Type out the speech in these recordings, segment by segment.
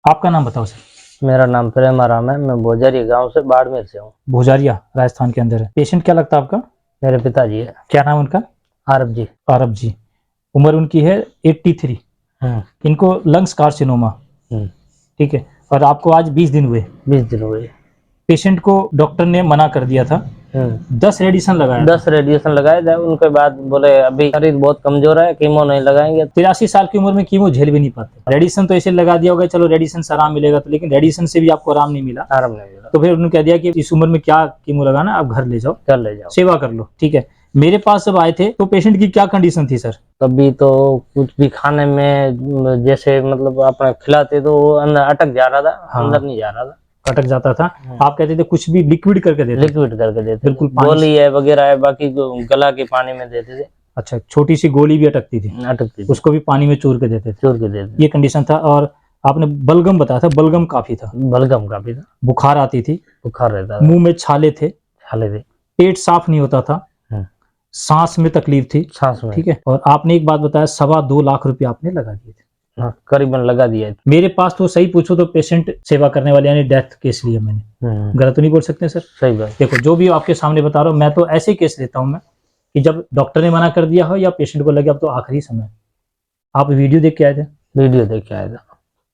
आपका नाम बताओ सर। मेरा नाम प्रेम आराम है। मैं भोजारिया गांव से बाड़मेर से हूँ। भोजारिया राजस्थान के अंदर है। पेशेंट क्या लगता है आपका? मेरे पिताजी है। क्या नाम उनका? आरब जी। आरब जी। उम्र उनकी है 83। इनको लंग्स कार्सिनोमा। ठीक है। और आपको आज 20 दिन हुए? 20 दिन हुए। पेशेंट को डॉक्टर ने मना कर दिया था। 10 रेडिएशन लगाया 10 रेडिएशन लगाए थे। उनके बाद बोले अभी शरीर बहुत कमजोर है, कीमो नहीं लगाएंगे। 83 साल की उम्र में कीमो झेल भी नहीं पाते। रेडिएशन तो ऐसे लगा दिया होगा, चलो रेडिएशन से आराम मिलेगा, तो लेकिन रेडिएशन से भी आपको आराम नहीं मिला। आराम नहीं मिला। तो फिर उन्होंने कह दिया कि इस उम्र में क्या कीमो लगाना, आप घर ले जाओ, सेवा कर लो। ठीक है। मेरे पास जब आए थे तो पेशेंट की क्या कंडीशन थी सर? कभी तो कुछ भी खाने में जैसे मतलब अपना खिलाते तो अंदर अटक जा रहा था। हाँ। अंदर नहीं जा रहा था, अटक जाता था। आप कहते थे कुछ भी लिक्विड करके देते? लिक्विड करके देते। बिल्कुल गोली है वगैरह है, बाकी गला के पानी में देते थे। अच्छा, छोटी सी गोली भी अटकती थी? अटकती थी। उसको भी पानी में चूर के देते थे? चूर के देते। ये कंडीशन था। और आपने बलगम बताया था, बलगम काफी था? बलगम काफी था। बुखार आती थी? बुखार रहता था। मुंह में छाले थे? छाले थे। पेट साफ नहीं होता था? सांस में तकलीफ थी? सांस में। ठीक है। और आपने एक बात बताया, 2.25 लाख रुपए आपने लगा दिए थे? हाँ, करीबन लगा दिया। मेरे पास तो सही पूछो तो पेशेंट सेवा करने वाले, यानी डेथ केस लिया मैंने। गलत तो नहीं बोल सकते सर? सही बात। देखो, जो भी आपके सामने बता रहा हूँ, मैं तो ऐसे केस लेता हूँ मैं कि जब डॉक्टर ने मना कर दिया हो या पेशेंट को लगे अब तो आखिरी समय। आप वीडियो देख के आए थे? वीडियो देख के आया था।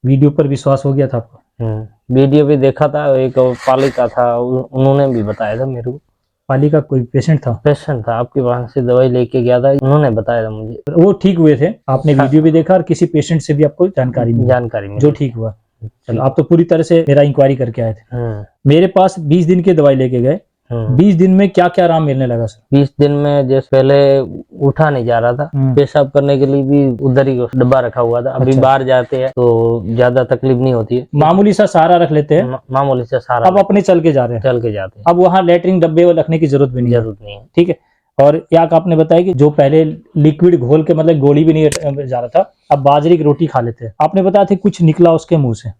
वीडियो पर विश्वास हो गया था आपको? वीडियो भी देखा था। एक पालिका था, उन्होंने भी बताया था मेरे को। पाली का कोई पेशेंट था? पेशेंट था, आपके वहां से दवाई लेके गया था, उन्होंने बताया था मुझे। वो ठीक हुए थे? आपने वीडियो भी देखा और किसी पेशेंट से भी आपको जानकारी मिली जो ठीक हुआ? चलो, आप तो पूरी तरह से मेरा इंक्वायरी करके आए थे। मेरे पास 20 दिन की दवाई लेके गए। 20 दिन में क्या क्या आराम मिलने लगा सर? 20 दिन में जैसे पहले उठा नहीं जा रहा था, पेशाब करने के लिए भी उधर ही डब्बा रखा हुआ था। अभी बाहर जाते हैं तो ज्यादा तकलीफ नहीं होती है। मामूली सा सहारा रख लेते हैं। मामूली सा सहारा। अब अपने चल के जा रहे हैं? चल के जाते हैं। अब वहाँ लेटरिन डब्बे रखने की जरूरत भी नहीं है। ठीक है। और क्या आपने बताया कि जो पहले लिक्विड घोल के मतलब गोली भी नहीं जा रहा था, अब बाजरे की रोटी खा लेते हैं। आपने बताया था कुछ निकला उसके मुंह से?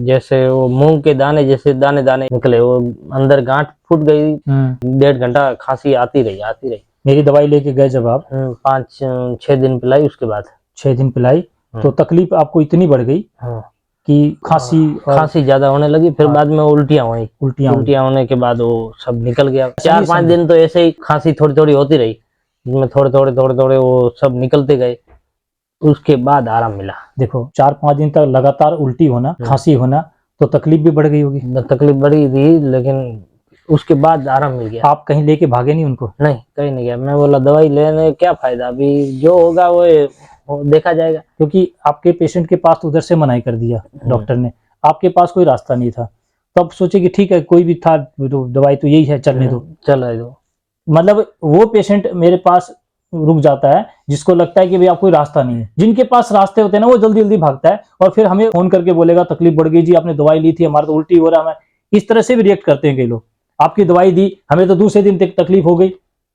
जैसे वो मूंग के दाने जैसे दाने दाने निकले, वो अंदर गांठ फूट गई। 1.5 घंटा खांसी आती रही। मेरी दवाई लेके गए जब आप? 5-6 दिन पिलाई। उसके बाद 6 दिन पिलाई तो तकलीफ आपको इतनी बढ़ गई कि खांसी ज्यादा होने लगी। फिर बाद में उल्टियां हुई। उल्टियां होने के बाद वो सब निकल गया। 4-5 दिन तो ऐसे ही खांसी थोड़ी थोड़ी होती रही, जिसमें थोड़े थोड़े वो सब निकलते गए। उसके बाद आराम मिला। देखो, 4-5 दिन तक लगातार उल्टी होना, खांसी होना, तो तकलीफ भी बढ़ गई होगी? तकलीफ बढ़ी थी, लेकिन उसके बाद आराम मिल गया। आप कहीं लेके भागे नहीं उनको? नहीं, कहीं नहीं गया। मैं बोला दवाई लेने क्या फायदा, अभी जो होगा वो देखा जाएगा। क्योंकि आपके पेशेंट के पास तो उधर से मनाही कर दिया डॉक्टर ने, आपके पास कोई रास्ता नहीं था। तो अब सोचे कि ठीक है, कोई भी था तो दवाई तो यही है, चलने दो। मतलब वो पेशेंट मेरे पास रुक जाता है जिसको लगता है कि भैया कोई रास्ता नहीं है। जिनके पास रास्ते होते हैं ना, वो जल्दी जल्दी भागता है और फिर हमें फोन करके बोलेगा तकलीफ बढ़ गई जी, आपने दवाई ली थी, हमारा तो उल्टी हो रहा है। इस तरह से भी रिएक्ट करते हैं कई लोग। आपकी दवाई दी, हमें तो दूसरे दिन तक तकलीफ हो गई,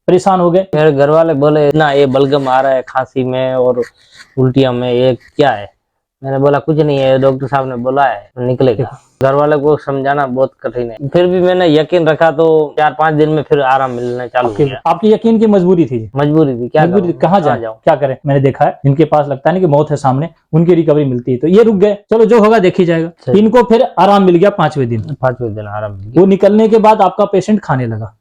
परेशान हो गए। मेरे घर वाले बोले ना, ये बलगम आ रहा है खांसी में और उल्टियां में, ये क्या है? मैंने बोला कुछ नहीं है, डॉक्टर साहब ने बोला है निकलेगा। घर वाले को समझाना बहुत कठिन है। फिर भी मैंने यकीन रखा तो 4-5 दिन में फिर आराम मिलने चालू हो गया। आपकी यकीन की मजबूरी थी? मजबूरी थी। क्या मजबूरी? कहाँ जाऊं, क्या करें? मैंने देखा है इनके पास लगता है ना कि मौत है सामने, उनकी रिकवरी मिलती है, तो ये रुक गए। चलो, जो होगा देखी जाएगा। इनको फिर आराम मिल गया 5वें दिन। 5वें दिन आराम मिल गया। वो निकलने के बाद आपका पेशेंट खाने लगा?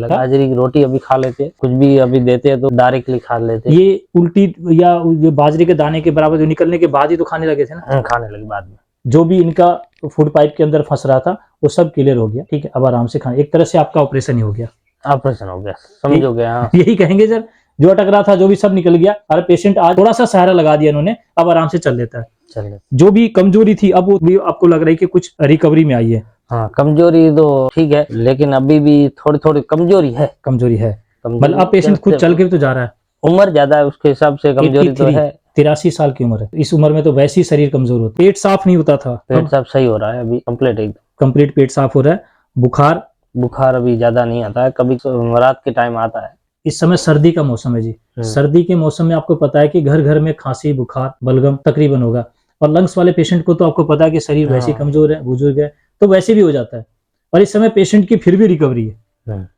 बाजरे की रोटी अभी खा लेते, कुछ भी अभी देते हैं तो डायरेक्टली खा लेते। ये उल्टी या बाजरे के दाने के बराबर जो निकलने के बाद ही तो खाने लगे थे ना? खाने लगे बाद में। जो भी इनका फूड पाइप के अंदर फंस रहा था वो सब क्लियर हो गया। ठीक है, अब आराम से खाना। एक तरह से आपका ऑपरेशन ही हो गया। ऑपरेशन हो गया, समझोगे? हाँ, यही कहेंगे सर, जो अटक रहा था, जो भी सब निकल गया। अरे पेशेंट आज थोड़ा सा सहारा लगा दिया इन्होंने, अब आराम से चल लेता है। जो भी कमजोरी थी अब वो भी आपको लग रहा है कि कुछ रिकवरी में आई है? हाँ, कमजोरी तो ठीक है, लेकिन अभी भी थोड़ी थोड़ी कमजोरी है। मतलब अब पेशेंट खुद चल के भी तो जा रहा है। उम्र ज्यादा है, उसके हिसाब से कमजोरी तो है। 83 साल की उम्र है। इस उम्र में तो वैसे ही शरीर कमजोर होता है। पेट साफ नहीं होता था, पेट साफ सही हो रहा है अभी, कंप्लीट पेट साफ हो रहा है। बुखार अभी ज्यादा नहीं आता है, कभी रात के टाइम आता है। इस समय सर्दी का मौसम है जी। सर्दी के मौसम में आपको पता है कि घर घर में खांसी, बुखार, बलगम तकरीबन होगा। और लंग्स वाले पेशेंट को तो आपको पता है कि शरीर वैसे ही कमजोर है, बुजुर्ग है, तो वैसे भी हो जाता है। और इस समय पेशेंट की फिर भी रिकवरी है।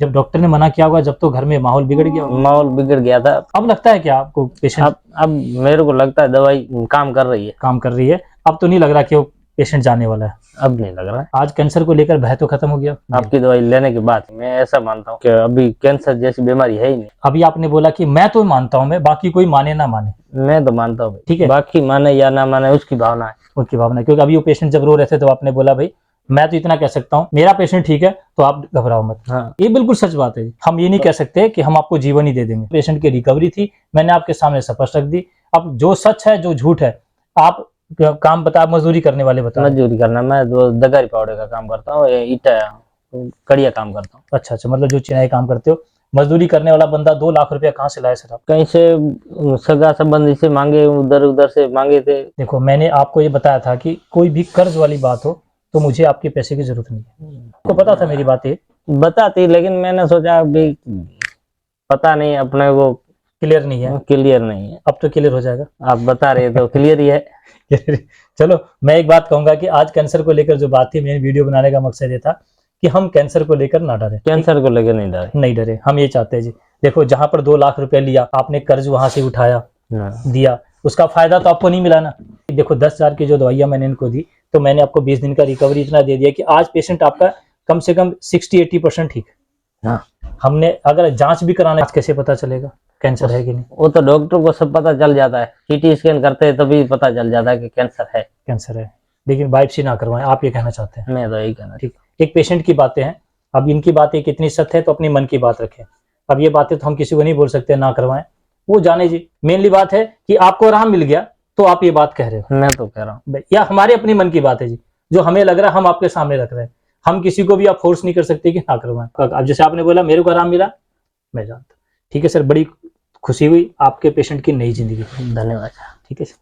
जब डॉक्टर ने मना किया होगा, जब तो घर में माहौल बिगड़ गया था। अब लगता है क्या आपको पेशेंट? अब मेरे को लगता है दवाई काम कर रही है। अब तो नहीं लग रहा कि वो पेशेंट जाने वाला है। अब नहीं लग रहा है। आज कैंसर को लेकर भय तो खत्म हो गया आपकी दवाई लेने के बाद मैं ऐसा मानता हूँ कि अभी कैंसर जैसी बीमारी है ही नहीं। अभी आपने बोला कि मैं तो मानता हूं, मैं, बाकी कोई माने ना माने, मैं तो मानता हूँ। ठीक है, बाकी माने या ना माने उसकी भावना है, उनकी भावना। क्योंकि अभी वो पेशेंट जब रो रहे थे तो आपने बोला भाई मैं तो इतना कह सकता हूँ, मेरा पेशेंट ठीक है तो आप घबराओ मत। हाँ। ये बिल्कुल सच बात है। हम ये नहीं कह सकते कि हम आपको जीवन ही दे देंगे। पेशेंट की रिकवरी थी, मैंने आपके सामने स्पष्ट रख दी। अब जो सच है जो झूठ है, आप काम बता, मजदूरी करने वाले बता। मजदूरी करना, मैं तो दगारी पाउडर का काम करता हूँ, ईटा कड़िया काम करता हूँ। अच्छा अच्छा, मतलब जो चिनाई काम करते हो। मजदूरी करने वाला बंदा 2 लाख रुपया कहाँ से लाए सर आप? कहीं से सगा संबंधी से मांगे, उधर उधर से मांगे थे। देखो मैंने आपको ये बताया था कि कोई भी कर्ज वाली बात हो तो मुझे आपके पैसे की जरूरत नहीं है। तो पता था मेरी बात ये बताती, लेकिन मैंने सोचा अभी पता नहीं अपने को क्लियर नहीं है। क्लियर नहीं है। अब तो क्लियर हो जाएगा। आप बता रहे तो क्लियर ही है। चलो मैं एक बात कहूंगा कि आज कैंसर को लेकर जो बात थी, मेरी वीडियो बनाने का मकसद ये था कि हम कैंसर को लेकर ना डरे। कैंसर को लेकर नहीं डरे, नहीं डरे, हम ये चाहते हैं जी। देखो जहां पर 2 लाख रुपया लिया आपने, कर्ज वहां से उठाया दिया, उसका फायदा तो आपको नहीं मिला ना। देखो 10,000 की जो दवाइयां मैंने इनको दी, तो मैंने आपको 20 दिन का रिकवरी इतना दे दिया कि आज पेशेंट आपका कम से कम 60-80% ठीक है। हाँ। हमने अगर जांच भी कराना, कैसे पता चलेगा कैंसर है कि नहीं? वो तो डॉक्टर को सब पता चल जाता है, सीटी स्कैन करते हैं तभी पता चल जाता है कि कैंसर है। कैंसर है, लेकिन बायोप्सी ना करवाएं, आप ये कहना चाहते हैं? मैं तो यही कहना। ठीक, एक पेशेंट की बातें हैं, अब इनकी बातें कितनी सत्य है तो अपनी मन की बात रखें। अब ये बातें तो हम किसी को नहीं बोल सकते ना करवाएं, वो जाने जी। मेनली बात है कि आपको आराम मिल गया तो आप ये बात कह रहे हो। मैं तो कह रहा हूँ, या हमारे अपनी मन की बात है जी, जो हमें लग रहा है हम आपके सामने रख रहे हैं। हम किसी को भी आप फोर्स नहीं कर सकते कि ना करवाएं। अब जैसे आपने बोला मेरे को आराम मिला, मैं जानता। ठीक है सर, बड़ी खुशी हुई, आपके पेशेंट की नई जिंदगी। धन्यवाद। ठीक है सर।